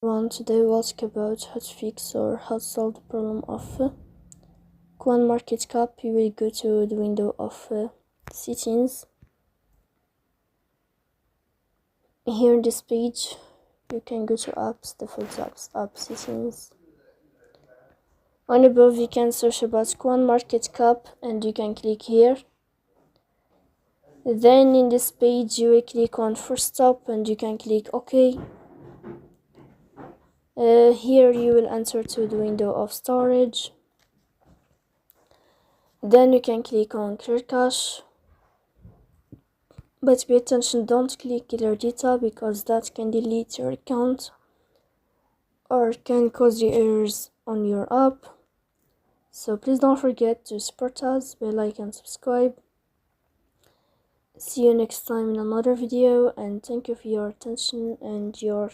Today we'll talk about how to fix or how to solve the problem of CoinMarketCap. You will go to the window of settings. Here in this page you can go to apps, default apps, app settings. On above you can search about CoinMarketCap and you can click here. Then in this page you will click on first stop and you can click OK. Here you will enter to the window of storage. Then you can click on clear cache. But pay attention, don't click clear data because that can delete your account or can cause you errors on your app. So please don't forget to support us by like and subscribe. See you next time in another video, and thank you for your attention and your